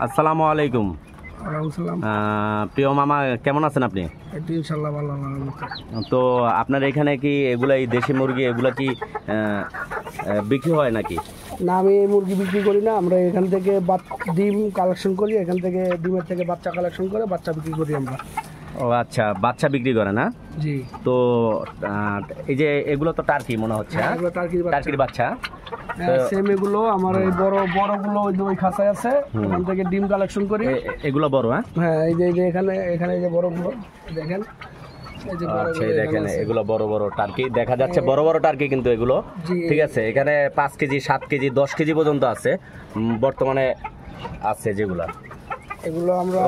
আসসালামু আলাইকুম। প্রিয় মামা, কেমন আছেন আপনি? ইনশাআল্লাহ ভালো। তো আপনার এখানে কি এগুলা এই দেশি মুরগি এগুলা কি বিক্রি হয় নাকি? না, আমি মুরগি বিক্রি করি না। আমরা এখান থেকে ডিম কালেকশন করি, এখান থেকে ডিমের থেকে বাচ্চা কালেকশন করে বাচ্চা বিক্রি করি আমরা। ও আচ্ছা, বাচ্চা বিক্রি করে না? জি। তো এই যে এগুলো তো টার্কি মনে হচ্ছে। টার্কির বাচ্চা সেম এগুলো আমার এই বড়গুলো ওই খাঁচায় আছে, ওখান থেকে ডিম কালেকশন করি। এগুলো বড়? হ্যাঁ, এই যে এখানে এই যে বড়গুলো দেখেন। আচ্ছা, দেখেন এগুলো বড় বড় টার্কি দেখা যাচ্ছে, বড় বড় টার্কি কিন্তু এগুলো। ঠিক আছে, এখানে 5 কেজি 7 কেজি 10 কেজি পর্যন্ত আছে বর্তমানে আছে যেগুলা। এগুলো আমরা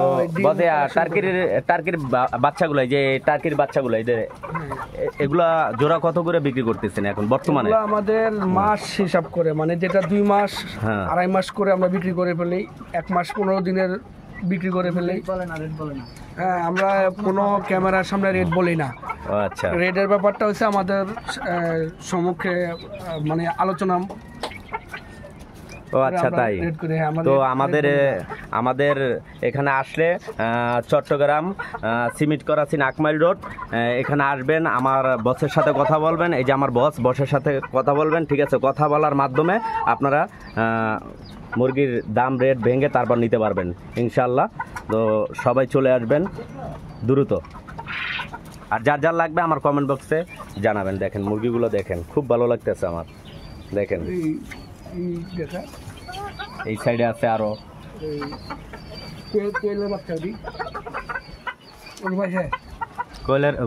টার্কির বাচ্চাগুলো, যে টার্কির বাচ্চাগুলো এগুলা জোড়া কত করে বিক্রি করতেছেন এখন বর্তমানে? আমাদের মাস হিসাব করে, মানে যেটা 2 মাস 2.5 মাস করে আমরা বিক্রি করে ফেলি, 1 মাস 15 দিনের বিক্রি করে ফেলি। হ্যাঁ, আমরা কোনো ক্যামেরার সামনে রেট বলি না। আচ্ছা, রেটের ব্যাপারটা হচ্ছে আমাদের সম্মুখে মানে আলোচনা। ও আচ্ছা, তাই। তো আমাদের এখানে আসলে চট্টগ্রাম সিমেন্ট করাচি নাকমাইল রোড, এখানে আসবেন, আমার বসের সাথে কথা বলবেন। এই যে আমার বসের সাথে কথা বলবেন, ঠিক আছে? কথা বলার মাধ্যমে আপনারা মুরগির দাম রেট ভেঙে তারপর নিতে পারবেন ইনশাল্লাহ। তো সবাই চলে আসবেন দ্রুত। আর যার লাগবে আমার কমেন্ট বক্সে জানাবেন। দেখেন মুরগিগুলো, দেখেন খুব ভালো লাগতেছে আমার। দেখেন এই সাইডে আছে আরো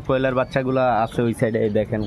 কোয়েলের বাচ্চাগুলো আছে ওই সাইডে, দেখেন।